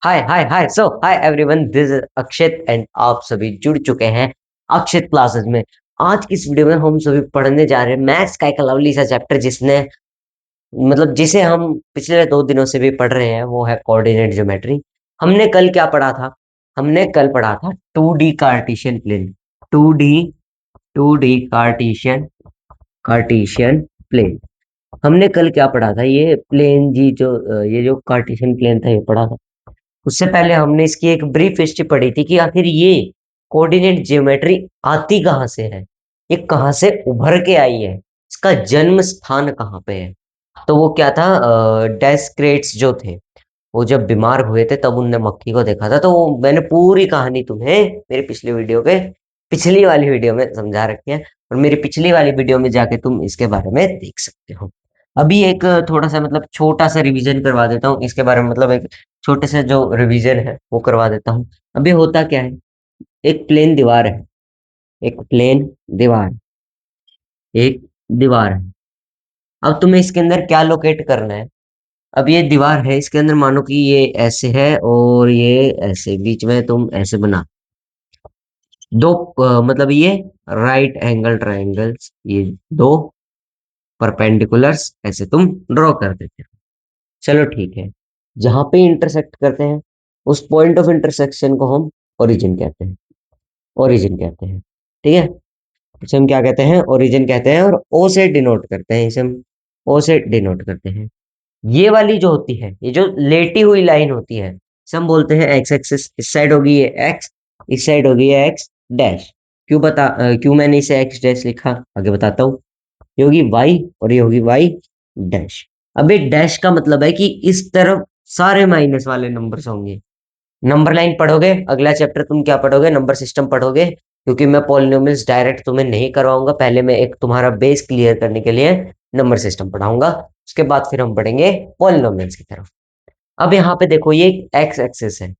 Hi hi hi so hi everyone, this is Akshit and आप सभी जुड़ चुके हैं अक्षित क्लासेस में। आज की इस वीडियो में हम सभी पढ़ने जा रहे हैं मैथ्स का एक लवली सा चैप्टर जिसने मतलब जिसे हम पिछले 2 दिनों से भी पढ़ रहे हैं, वो है कोऑर्डिनेट ज्योमेट्री। हमने कल क्या पढ़ा था? हमने कल पढ़ा था 2D Cartesian plane. 2D 2D Cartesian Cartesian plane. हमने कल क्या पढ़ा था? ये प्लेन जी ये जो कार्टेशियन प्लेन था ये पढ़ा था। उससे पहले हमने इसकी एक ब्रीफ हिस्ट्री पढ़ी थी कि आखिर ये कोऑर्डिनेट ज्योमेट्री आती कहाँ से है, ये कहाँ से उभर के आई है, इसका जन्म स्थान कहाँ पे है। तो वो क्या था, डेस्क्रेट्स जो थे वो जब बीमार हुए थे तब उनने मक्खी को देखा था। तो मैंने पूरी कहानी तुम्हें मेरी पिछली वीडियो पे पिछली वाली वीडियो में समझा रखी है, और मेरी पिछली वाली वीडियो में जाके तुम इसके बारे में देख सकते हो। अभी एक थोड़ा सा मतलब छोटा सा रिवीजन करवा देता हूँ इसके बारे में, मतलब एक छोटे से जो रिवीजन है वो करवा देता हूँ। अभी होता क्या है, एक प्लेन दीवार है, एक प्लेन दीवार एक दीवार है। अब तुम्हें इसके अंदर क्या लोकेट करना है? अब ये दीवार है, इसके अंदर मानो कि ये ऐसे है और ये ऐसे, बीच में तुम ऐसे बना दो, मतलब ये राइट एंगल ट्रायंगल्स, ये दो परपेंडिकुलर्स ऐसे तुम ड्रॉ कर देते हो। चलो ठीक है, जहां पे इंटरसेक्ट करते हैं उस पॉइंट ऑफ इंटरसेक्शन को हम ओरिजिन कहते हैं। ओरिजिन कहते हैं, ठीक है। इसे हम क्या कहते हैं? ओरिजिन कहते हैं, और ओ से डिनोट करते हैं, इसे हम ओ से डिनोट करते हैं। ये वाली जो होती है, ये जो लेटी हुई लाइन होती है, इसे हम बोलते हैं एक्स एक्सिस। इस साइड होगी ये एक्स, इस साइड होगी ये एक्स डैश। क्यों मैंने इसे एक्स डैश लिखा, आगे बताता हूँ। ये होगी वाई और ये होगी वाई डैश। अब ये डैश का मतलब है कि इस तरफ सारे माइनस वाले नंबर्स होंगे। नंबर लाइन पढ़ोगे, अगला चैप्टर तुम क्या पढ़ोगे? नंबर सिस्टम पढ़ोगे, क्योंकि मैं पॉलिनोमियल्स डायरेक्ट तुम्हें नहीं करवाऊंगा। पहले मैं एक तुम्हारा बेस क्लियर करने के लिए नंबर सिस्टम पढ़ाऊंगा, उसके बाद फिर हम पढ़ेंगे पॉलिनोमियल्स की तरफ। अब यहाँ पे देखो, ये एक्स एक्सिस है,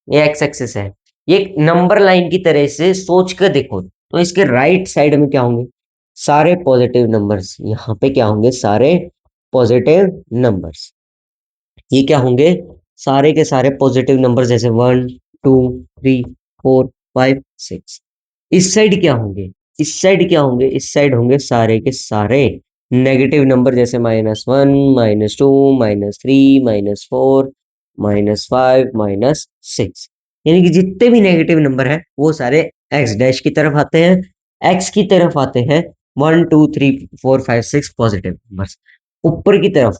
ये एक्स एक्सिस है। ये एक नंबर लाइन की तरह से सोच कर देखो तो इसके राइट साइड में क्या होंगे? सारे पॉजिटिव नंबर्स। यहाँ पे क्या होंगे? सारे पॉजिटिव नंबर्स। ये क्या होंगे? सारे के सारे पॉजिटिव नंबर, जैसे 1 2 3 4 5 6। इस साइड क्या होंगे? इस साइड क्या होंगे? इस साइड होंगे सारे के सारे नेगेटिव नंबर, जैसे -1 -2 -3 -4 -5 -6। यानी कि जितने भी नेगेटिव नंबर है वो सारे एक्स डैश की तरफ आते हैं, एक्स की तरफ आते हैं 1 2 3 4 5 6 पॉजिटिव नंबर। ऊपर की तरफ,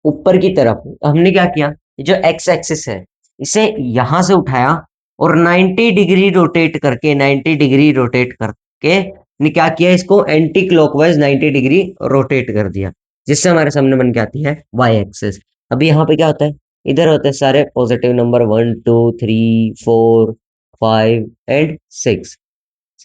ऊपर की तरफ हमने क्या किया? ये जो एक्स एक्सिस है इसे यहां से उठाया और 90 डिग्री रोटेट करके, 90 डिग्री रोटेट करके ने क्या किया? इसको एंटी क्लॉकवाइज 90 डिग्री रोटेट कर दिया, जिससे हमारे सामने बन के आती है वाई एक्सिस। अभी यहाँ पे क्या होता है? इधर होते हैं सारे पॉजिटिव नंबर 1 2 3 4 5 एंड 6।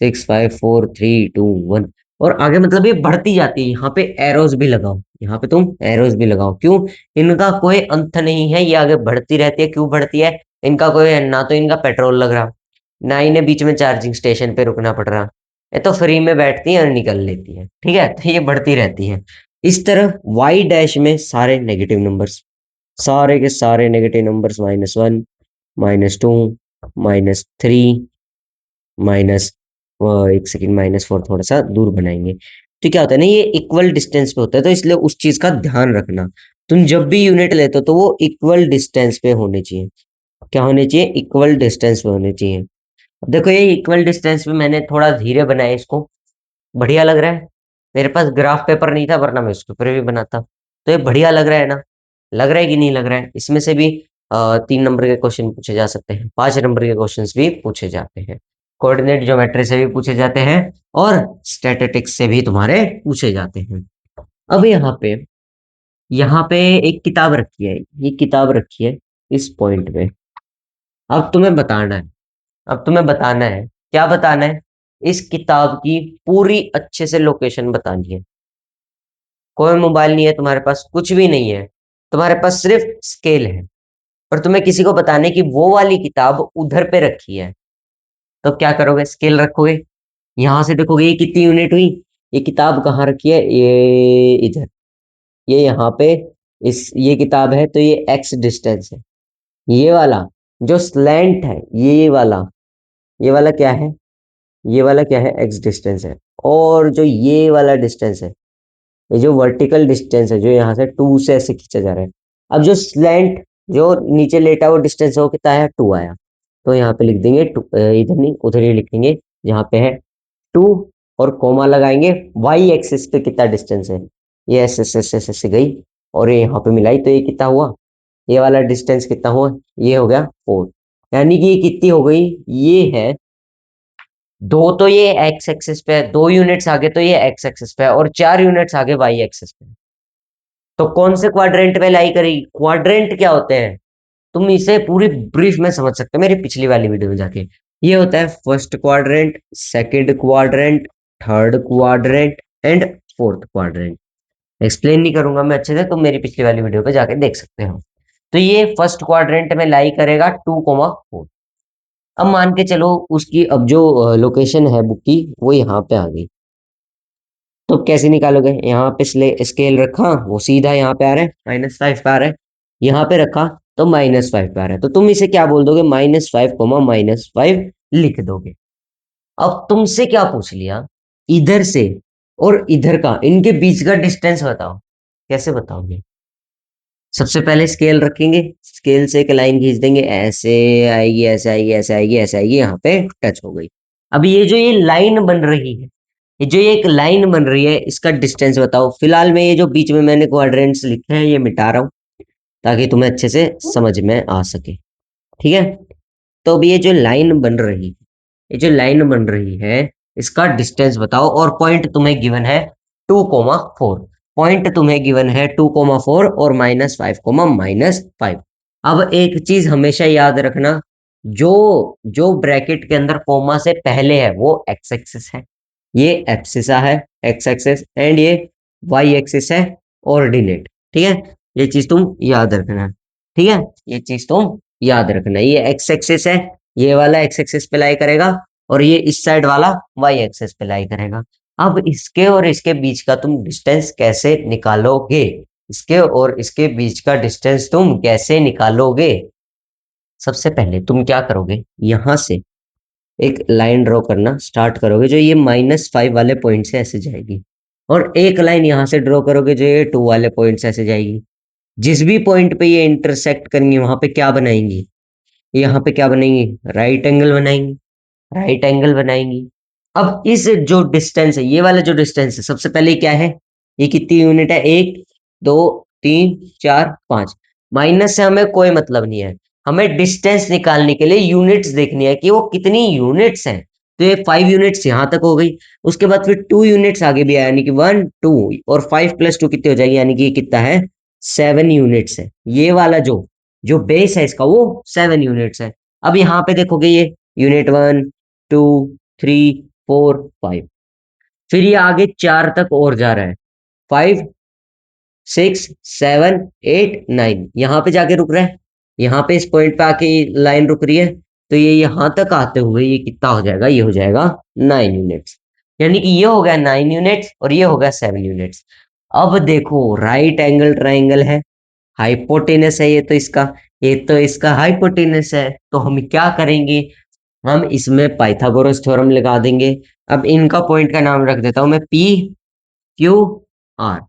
6 5 4 3 2 1। और आगे मतलब ये बढ़ती जाती है। यहाँ पे एरोज भी लगाओ, यहाँ पे तुम एरोज भी लगाओ। क्यों? इनका कोई अंत नहीं है, ये आगे बढ़ती रहती है। क्यों बढ़ती है? इनका कोई, ना तो इनका पेट्रोल लग रहा, ना इन्हें बीच में चार्जिंग स्टेशन पे रुकना पड़ रहा। ये तो फ्री में बैठती है और निकल लेती है, ठीक है। तो ये बढ़ती रहती है। इस तरफ वाई डैश में सारे नेगेटिव नंबर्स, सारे के सारे नेगेटिव नंबर्स, -1 -2 -3 माइनस, एक सेकंड, -4 थोड़ा सा दूर बनाएंगे। तो क्या होता है ना, ये इक्वल डिस्टेंस पे होता है, तो इसलिए उस चीज का ध्यान रखना। तुम जब भी यूनिट लेते हो तो वो इक्वल डिस्टेंस पे होने चाहिए। क्या होने चाहिए? इक्वल डिस्टेंस पे होने चाहिए। अब देखो, ये इक्वल डिस्टेंस पे मैंने थोड़ा धीरे बनाया इसको। बढ़िया लग रहा है? मेरे पास ग्राफ पेपर नहीं था, वरना मैं उसके ऊपर भी बनाता। तो ये बढ़िया लग रहा है ना? लग रहा है कि नहीं लग रहा है? इसमें से भी 3 नंबर के क्वेश्चन पूछे जा सकते हैं, 5 नंबर के क्वेश्चन भी पूछे जाते हैं, कोऑर्डिनेट ज्योमेट्री से भी पूछे जाते हैं, और स्टैटिस्टिक्स से भी तुम्हारे पूछे जाते हैं। अब यहाँ पे एक किताब रखी है, ये किताब रखी है इस पॉइंट पे। अब तुम्हें बताना है, अब तुम्हें बताना है, क्या बताना है? इस किताब की पूरी अच्छे से लोकेशन बतानी है। कोई मोबाइल नहीं है तुम्हारे पास, कुछ भी नहीं है, तुम्हारे पास सिर्फ स्केल है, और तुम्हें किसी को बताना है कि वो वाली किताब उधर पे रखी है। तो क्या करोगे? स्केल रखोगे, यहाँ से देखोगे ये कितनी यूनिट हुई। ये किताब कहाँ रखी है? ये इधर, ये यहाँ पे, इस ये किताब है तो ये एक्स डिस्टेंस है, ये वाला जो स्लैंट है ये वाला क्या है, ये वाला क्या है, एक्स डिस्टेंस है। और जो ये वाला डिस्टेंस है, ये जो वर्टिकल डिस्टेंस है, जो यहाँ से 2 से ऐसे खींचा जा रहा है। अब जो स्लैंट, जो नीचे लेटा हुआ डिस्टेंस है, वो कितना आया, 2 आया। तो यहाँ पे लिख देंगे 2, इधर नहीं उधर ही लिख देंगे, यहाँ पे है 2, और कोमा लगाएंगे। वाई एक्सिस पे कितना डिस्टेंस है, ये ऐसे ऐसे ऐसे ऐसे ऐसे गई और ये यहाँ पे मिलाई, तो ये कितना हुआ, ये वाला डिस्टेंस कितना हुआ, ये हो गया 4। यानी कि ये कितनी हो गई, ये है 2, तो ये एक्स एक्सिस पे है, 2 यूनिट्स आगे तो ये एक्स एक्सिस पे है, और 4 यूनिट्स आगे वाई एक्सिस पे है। तो कौन से क्वाड्रेंट में लाई करेगी, क्वाड्रेंट क्या होते हैं, तुम इसे पूरी ब्रीफ में समझ सकते हो मेरी पिछली वाली वीडियो में जाके। ये होता है first quadrant, second quadrant, third quadrant and fourth quadrant. Explain नहीं करूंगा मैं अच्छे से, तुम मेरी पिछली वाली वीडियो पे जाके देख सकते हो। तो ये फर्स्ट क्वाड्रेंट में लाई करेगा 2,4। अब मान के चलो उसकी अब जो लोकेशन है बुक की वो यहाँ पे आ गई, तो कैसे निकालोगे, यहाँ पे स्केल रखा, वो सीधा यहाँ पे आ रहा है, -5 पे आ रहा है। यहाँ पे रखा तो -5 पे आ रहा है, तो तुम इसे क्या बोल दोगे, -5 कोमा -5 लिख दोगे। अब तुमसे क्या पूछ लिया, इधर से और इधर का, इनके बीच का डिस्टेंस बताओ, कैसे बताओगे। सबसे पहले स्केल रखेंगे, स्केल से एक लाइन खींच देंगे, ऐसे आएगी, ऐसे आएगी, ऐसे आएगी, ऐसे आएगी, यहाँ पे टच हो गई। अब ये जो ये लाइन बन रही है, ये जो ये एक लाइन बन रही है, इसका डिस्टेंस बताओ। फिलहाल में ये जो बीच में मैंने क्वाड्रेंट्स लिखे हैं ये मिटा रहा हूँ, ताकि तुम्हें अच्छे से समझ में आ सके, ठीक है। तो अब ये जो लाइन बन रही है, ये जो लाइन बन रही है, इसका डिस्टेंस बताओ। और पॉइंट तुम्हें गिवन है 2,4, पॉइंट तुम्हें गिवन है 2,4 और -5, अब एक चीज हमेशा याद रखना, जो जो ब्रैकेट के अंदर कोमा से पहले है वो एक्स एक्सिस है, ये एब्सिसा है, एक्स एक्सिस, एंड ये वाई एक्सिस है, ऑर्डिनेट, ठीक है। ये चीज तुम याद रखना, ठीक है, ये चीज तुम याद रखना। ये एक्स एक्सिस है, ये वाला एक्स एक्सिस पे लाई करेगा, और ये इस साइड वाला वाई एक्सिस पे लाई करेगा। अब इसके और इसके बीच का तुम डिस्टेंस कैसे निकालोगे, इसके और इसके बीच का डिस्टेंस तुम कैसे निकालोगे। सबसे पहले तुम क्या करोगे, यहां से एक लाइन ड्रॉ करना स्टार्ट करोगे, जो ये -5 वाले पॉइंट से ऐसे जाएगी, और एक लाइन यहां से ड्रॉ करोगे जो ये 2 वाले पॉइंट से ऐसे जाएगी। जिस भी पॉइंट पे ये इंटरसेक्ट करेंगे वहां पे क्या बनाएंगी, यहाँ पे क्या बनाएंगी, राइट एंगल बनाएंगी, राइट एंगल बनाएंगी। अब इस जो डिस्टेंस है, ये वाला जो डिस्टेंस है, सबसे पहले क्या है, ये कितनी यूनिट है, 1 2 3 4 5। माइनस से हमें कोई मतलब नहीं है, हमें डिस्टेंस निकालने के लिए यूनिट्स देखनी है कि वो कितनी यूनिट्स हैं। तो ये 5 यूनिट्स यहाँ तक हो गई, उसके बाद फिर 2 यूनिट्स आगे भी आया, यानी कि 1 2, और 5 + 2 कितनी हो जाएगी, यानी कि ये कितना है, 7 यूनिट्स है। ये वाला जो जो बेस है इसका वो 7 यूनिट्स है। अब यहाँ पे देखोगे ये यूनिट 1 2 3 4 5, फिर ये आगे 4 तक और जा रहा है, 5 6 7 8 9, यहाँ पे जाके रुक रहा है, यहाँ पे इस पॉइंट पे आके लाइन रुक रही है। तो ये यहाँ तक आते हुए ये कितना हो जाएगा, ये हो जाएगा 9 यूनिट्स। यानी कि ये हो गया 9 यूनिट्स और ये हो गया 7 यूनिट्स। अब देखो राइट एंगल ट्राइंगल है, हाइपोटेनस है, ये तो इसका हाइपोटेनस है, तो हम क्या करेंगे, हम इसमें पाइथागोरस थ्योरम लगा देंगे। अब इनका पॉइंट का नाम रख देता हूं मैं पी क्यू आर,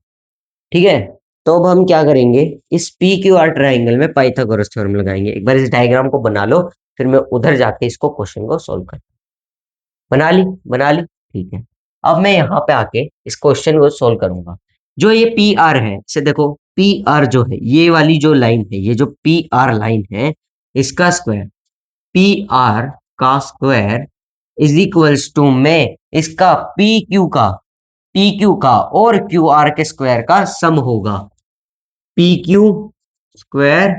ठीक है। तो अब हम क्या करेंगे, इस पी क्यू आर ट्राइंगल में पाइथागोरस थ्योरम लगाएंगे। एक बार इस डायग्राम को बना लो, फिर मैं उधर जाके इसको क्वेश्चन को सोल्व कर, बना ली, ठीक है। अब मैं यहाँ पे आके इस क्वेश्चन को सोल्व करूंगा। जो ये पी आर है, इसे देखो, पी आर जो है, ये वाली जो लाइन है, ये जो पी आर लाइन है, इसका स्क्वायर, पी आर का स्क्वायर इज इक्वल्स टू, में इसका पी क्यू का और क्यू आर के स्क्वायर का सम होगा, P Q square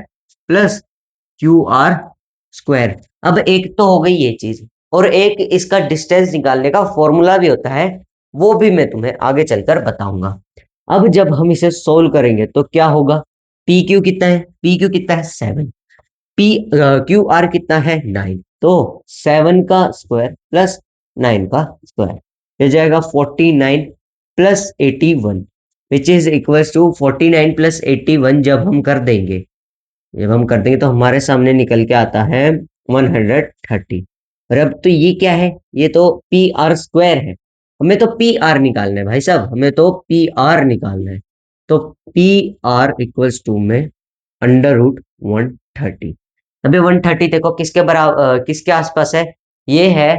plus Q R square. अब एक तो हो गई ये चीज, और एक इसका डिस्टेंस निकालने का फॉर्मूला भी होता है, वो भी मैं तुम्हें आगे चलकर बताऊंगा। अब जब हम इसे सोल्व करेंगे तो क्या होगा, पी क्यू कितना है 7, पी क्यू आर कितना है 9, तो 7 का स्क्वायर प्लस 9 का स्क्वायर मिल जाएगा 49 plus 81, which is equal to 49 plus 81 जब हम कर देंगे जब हम कर देंगे तो हमारे सामने निकल के आता है 130। और अब तो ये क्या है, ये तो पी आर स्क्वायर है। हमें तो पी आर निकालना है भाई साहब, हमें तो पी आर निकालना है। तो पी आर इक्वल्स टू में अंडर रूट 130। अभी 130 देखो किसके बराबर, किसके आसपास है, ये है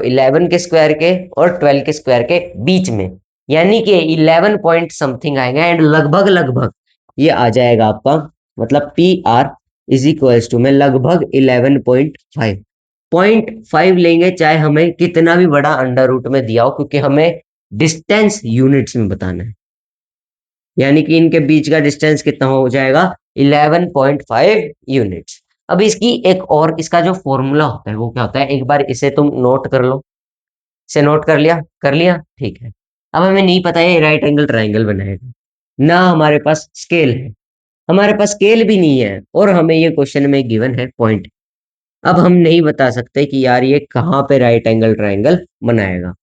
11 के स्क्वायर के और 12 के स्क्वायर के बीच में, यानी कि 11 पॉइंट समथिंग आएगा एंड लगभग लगभग ये आ जाएगा आपका, मतलब P R is equals to में लगभग 11.5। 0.5 लेंगे चाहे हमें कितना भी बड़ा अंडर रूट में दिया हो, क्योंकि हमें डिस्टेंस यूनिट्स में बताना है, यानी कि इनके बीच का डिस्टेंस कितना हो जाएगा 11.5 यूनिट्स। अब इसकी एक और, इसका जो फॉर्मूला होता है वो क्या होता है, एक बार इसे तुम नोट कर लो। इसे नोट कर लिया, कर लिया, ठीक है। अब हमें नहीं पता ये राइट एंगल ट्राइंगल बनाएगा, ना हमारे पास स्केल है, हमारे पास स्केल भी नहीं है, और हमें ये क्वेश्चन में गिवन है पॉइंट। अब हम नहीं बता सकते कि यार ये कहाँ पे राइट एंगल ट्राइंगल बनाएगा,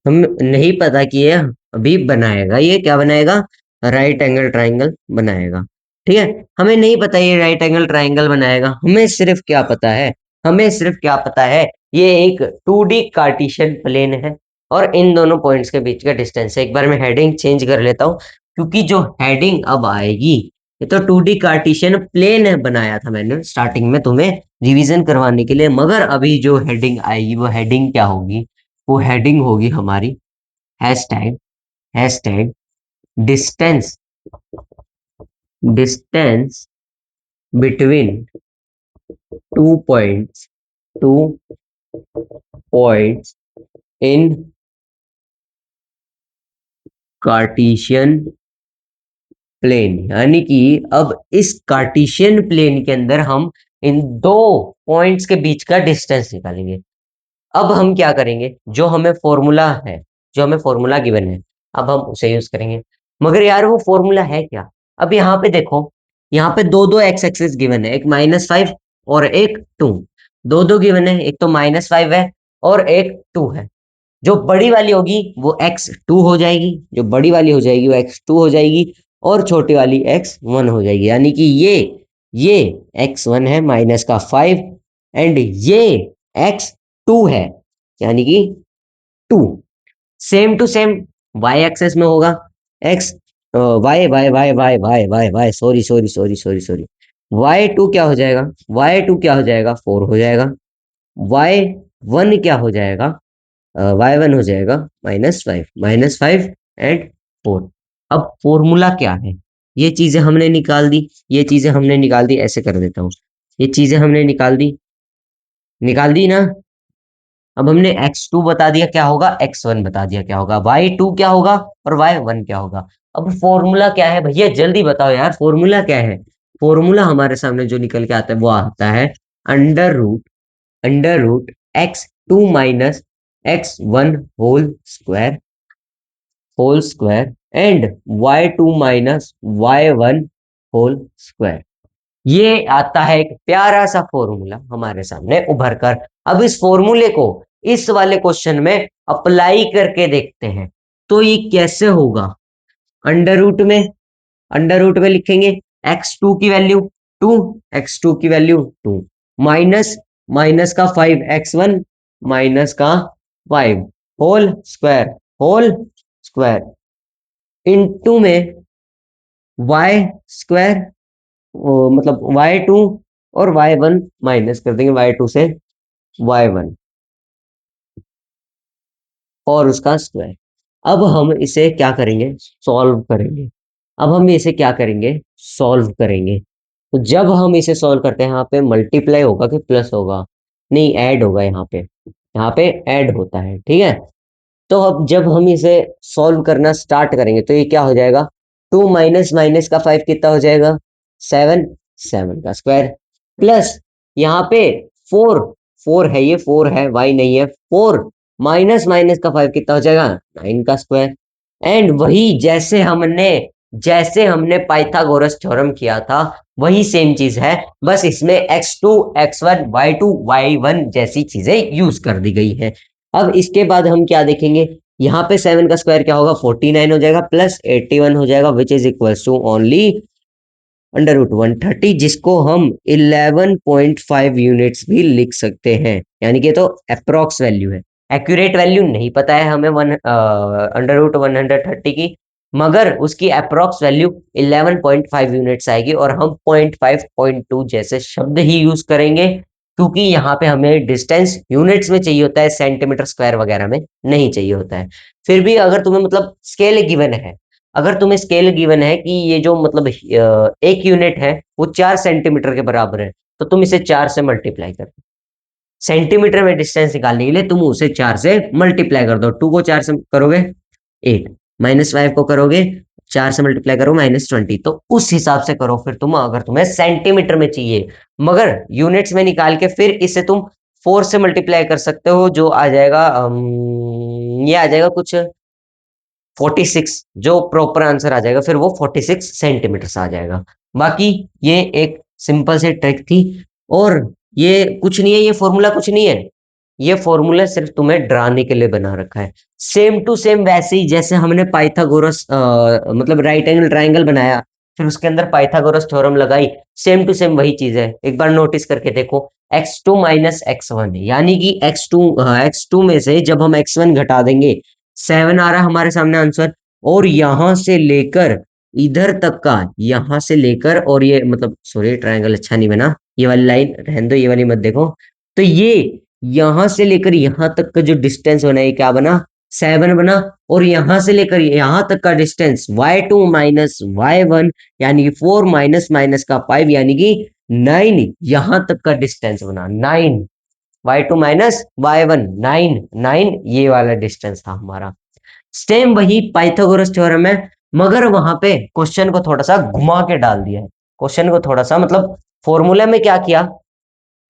हम नहीं पता कि ये अभी बनाएगा, ये क्या बनाएगा, राइट एंगल ट्राइंगल बनाएगा। ठीक है, हमें नहीं पता ये राइट एंगल ट्राइंगल बनाएगा, हमें सिर्फ क्या पता है, हमें सिर्फ क्या पता है, ये एक 2D कार्टेशियन प्लेन है और इन दोनों पॉइंट्स के बीच का डिस्टेंस है। एक बार मैं हेडिंग चेंज कर लेता हूँ, क्योंकि जो हेडिंग अब आएगी, ये तो 2D कार्टेशियन प्लेन है बनाया था मैंने स्टार्टिंग में तुम्हें रिवीजन करवाने के लिए, मगर अभी जो हेडिंग आएगी वो हेडिंग क्या होगी, वो हेडिंग होगी हमारी hashtag, hashtag distance, distance between two points, two points in Cartesian plane. यानी कि अब इस कार्टेशियन प्लेन के अंदर हम इन दो पॉइंट्स के बीच का डिस्टेंस निकालेंगे। अब हम क्या करेंगे, जो हमें फॉर्मूला है, जो हमें फॉर्मूला गिवन है, अब हम उसे यूज करेंगे। मगर यार वो फॉर्मूला है क्या, अब यहाँ पे देखो, यहाँ पे दो दो एक्स एक्सिस गिवन है, एक -5 और एक 2। दो दो गिवन है, एक तो -5 है और एक 2 है। जो बड़ी वाली होगी वो x2 हो जाएगी, जो बड़ी वाली हो जाएगी वो x2 हो जाएगी, और छोटी वाली x1 हो जाएगी। यानी कि ये x1 है -5, एंड ये x2 है, यानी कि 2। Same to same y axis में होगा, x y sorry sorry sorry sorry sorry, y2 क्या हो जाएगा, y2 क्या हो जाएगा, 4 हो जाएगा, y1 क्या हो जाएगा, y1 हो जाएगा -5, -5 एंड 4। अब फॉर्मूला क्या है, ये चीजें हमने निकाल दी, ये चीजें हमने निकाल दी, ऐसे कर देता हूँ, ये चीजें हमने निकाल दी, निकाल दी ना। अब हमने x2 बता दिया क्या होगा, x1 बता दिया क्या होगा, y2 क्या होगा और y1 क्या होगा। अब फॉर्मूला क्या है भैया, जल्दी बताओ यार, फॉर्मूला क्या है। फॉर्मूला हमारे सामने जो निकल के आता है वो आता है under root x2 minus x1 whole square and y2 minus y1 whole square. ये आता है एक प्यारा सा फॉर्मूला हमारे सामने उभर कर। अब इस फॉर्मूले को इस वाले क्वेश्चन में अप्लाई करके देखते हैं, तो ये कैसे होगा। अंडर रूट में, अंडर रूट में लिखेंगे x2 की वैल्यू 2, x2 की वैल्यू 2, माइनस माइनस का 5 x1 माइनस का 5 whole square, whole square into में y स्क्वायर, मतलब y2 और y1 माइनस कर देंगे, y2 से y1 और उसका स्क्वायर। अब हम इसे क्या करेंगे, सॉल्व करेंगे। अब हम इसे क्या करेंगे, सॉल्व करेंगे। तो जब हम इसे सॉल्व करते हैं, यहाँ पे मल्टीप्लाई होगा कि प्लस होगा, नहीं ऐड होगा, यहाँ पे ऐड होता है, ठीक है। तो अब जब हम इसे सॉल्व करना स्टार्ट करेंगे तो ये क्या हो जाएगा, 2 माइनस माइनस का 5 कितना हो जाएगा, 7, 7 का स्क्वायर प्लस यहाँ पे 4, 4 है, ये 4 है, y नहीं है, 4 माइनस माइनस का 5 कितना हो जाएगा, 9 का स्क्वायर। एंड वही जैसे हमने पाइथागोरस थ्योरम किया था वही सेम चीज है, बस इसमें x2 x1 y2 y1 जैसी चीजें यूज कर दी गई है। अब इसके बाद हम क्या देखेंगे, यहाँ पे 7 का स्क्वायर क्या होगा, 49 हो जाएगा प्लस 81 हो जाएगा, which is equal to only √130, जिसको हम 11.5 यूनिट्स भी लिख सकते हैं, यानी कि तो अप्रोक्स वैल्यू है, एक्यूरेट वैल्यू नहीं पता है हमें √130 की, मगर उसकी अप्रोक्स वैल्यू 11.5 यूनिट्स आएगी और हम 0.5 0.2 जैसे शब्द ही यूज करेंगे, क्योंकि यहाँ पे हमें डिस्टेंस यूनिट्स में चाहिए होता है, सेंटीमीटर स्क्वायर वगैरह में नहीं चाहिए होता है। फिर भी अगर तुम्हें मतलब स्केल गिवन है, अगर तुम्हें स्केल गिवन है कि ये जो मतलब एक यूनिट है वो 4 सेंटीमीटर के बराबर है, तो तुम इसे 4 से मल्टीप्लाई कर दो। सेंटीमीटर में डिस्टेंस निकालने के लिए तुम उसे 4 से मल्टीप्लाई कर दो। 2 को 4 से करोगे 8, -5 को करोगे 4 से मल्टीप्लाई करो -20, तो उस हिसाब से करो फिर तुम, अगर तुम्हें सेंटीमीटर में चाहिए। मगर यूनिट्स में निकाल के फिर इसे तुम 4 से मल्टीप्लाई कर सकते हो, जो आ जाएगा ये आ जाएगा कुछ 46, जो प्रॉपर आंसर आ जाएगा फिर वो 46 सेंटीमीटर आ जाएगा। बाकी ये एक सिंपल सी ट्रिक थी, और ये कुछ नहीं है, ये फॉर्मूला कुछ नहीं है, ये फॉर्मूला सिर्फ तुम्हें डराने के लिए बना रखा है। सेम टू सेम वैसे ही जैसे हमने पाइथागोरस मतलब राइट एंगल ट्राइंगल बनाया, फिर उसके अंदर पाइथागोरस थ्योरम लगाई, सेम टू सेम वही चीज है। एक बार नोटिस करके देखो, x2 माइनस x1 है, यानी कि x2 में से जब हम x1 घटा देंगे 7 आ रहा है हमारे सामने आंसर, और यहां से लेकर इधर तक का, यहां से लेकर, और ये मतलब सॉरी ट्रायंगल अच्छा नहीं बना, ये वाली लाइन रहने दो, ये वाली मत देखो। तो ये यहां से लेकर यहां तक का जो डिस्टेंस बना, ये क्या बना, 7 बना, और यहां से लेकर यहां तक का डिस्टेंस y2 माइनस y1, यानी कि 4 माइनस माइनस का 5, यानी कि 9, यहां तक का डिस्टेंस बना 9, y2 माइनस y1 9 9, ये वाला डिस्टेंस था हमारा। सेम वही पाइथागोरस थ्योरम है, मगर वहां पे क्वेश्चन को थोड़ा सा घुमा के डाल दिया है। क्वेश्चन को थोड़ा सा मतलब फॉर्मूला में क्या किया,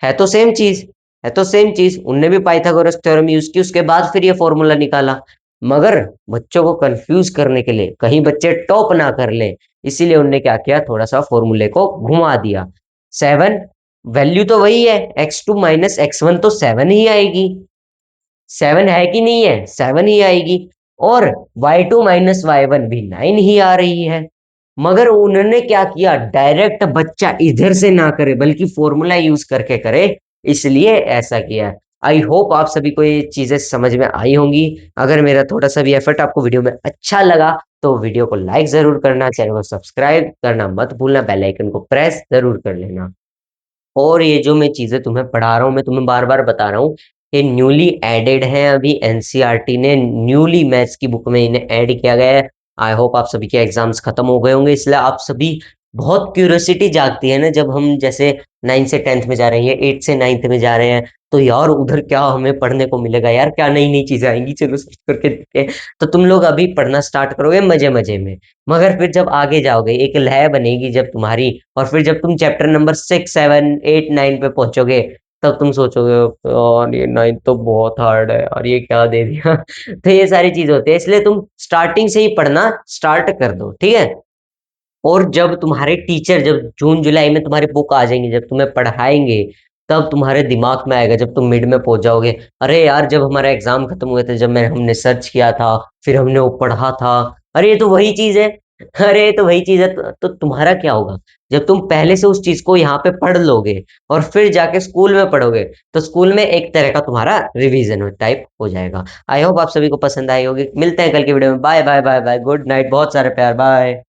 है तो सेम चीज, है तो सेम चीज, उनने भी पाइथागोरस थ्योरम यूज की, उसके बाद फिर ये फॉर्मूला निकाला, मगर बच्चों को कंफ्यूज करने के लिए, कहीं बच्चे टॉप ना कर ले, इसीलिए उनने क्या किया, थोड़ा सा फॉर्मूले को घुमा दिया। 7 वैल्यू तो वही है, x2 माइनस x1 तो 7 ही आएगी, 7 है कि नहीं है, 7 ही आएगी, और y2 माइनस y1 भी 9 ही आ रही है। मगर उन्होंने क्या किया, डायरेक्ट बच्चा इधर से ना करे बल्कि फॉर्मूला यूज करके करे, इसलिए ऐसा किया। आई होप आप सभी को ये चीजें समझ में आई होंगी। अगर मेरा थोड़ा सा भी एफर्ट आपको वीडियो में अच्छा लगा, तो वीडियो को लाइक जरूर करना, चैनल को सब्सक्राइब करना मत भूलना, बेल आइकन को प्रेस जरूर कर लेना। और ये जो मैं चीजें तुम्हें पढ़ा रहा हूँ, मैं तुम्हें बार बार बता रहा हूँ, ये न्यूली एडेड है, अभी एनसीईआरटी ने न्यूली मैथ्स की बुक में इन्हें ऐड किया गया है। आई होप आप सभी के एग्जाम्स खत्म हो गए होंगे, इसलिए आप सभी, बहुत क्यूरियोसिटी जागती है ना जब हम जैसे 9 से 10th में जा रहे हैं, 8 से 9th में जा रहे हैं, तो यार उधर क्या हमें पढ़ने को मिलेगा, यार क्या नई नई चीजें आएंगी, चलो सर्च करके देखते हैं। तो तुम लोग अभी पढ़ना स्टार्ट करोगे मजे मजे में, मगर फिर जब आगे जाओगे एक लय बनेगी जब तुम्हारी, और फिर जब तुम चैप्टर नंबर 6 7 8 9 पे पहुंचोगे, तब तुम सोचोगे और ये 9 तो बहुत हार्ड है और ये क्या दे दिया। तो ये सारी चीज होती है, इसलिए तुम स्टार्टिंग से ही पढ़ना स्टार्ट कर दो, ठीक है। और जब तुम्हारे टीचर, जब जून जुलाई में तुम्हारी बुक आ जाएंगी, जब तुम्हें पढ़ाएंगे, तब तुम्हारे दिमाग में आएगा, जब तुम मिड में पहुंच जाओगे, अरे यार जब हमारा एग्जाम खत्म हुए थे, जब मैं हमने सर्च किया था, फिर हमने वो पढ़ा था, अरे ये तो वही चीज है, अरे ये तो वही चीज है। तो तुम्हारा क्या होगा, जब तुम पहले से उस चीज को यहाँ पे पढ़ लोगे और फिर जाके स्कूल में पढ़ोगे, तो स्कूल में एक तरह का तुम्हारा रिवीजन टाइप हो जाएगा। आई होप आप सभी को पसंद आई होगी, मिलते हैं कल की वीडियो में, bye bye bye bye, good night, बहुत सारे प्यार, बाय।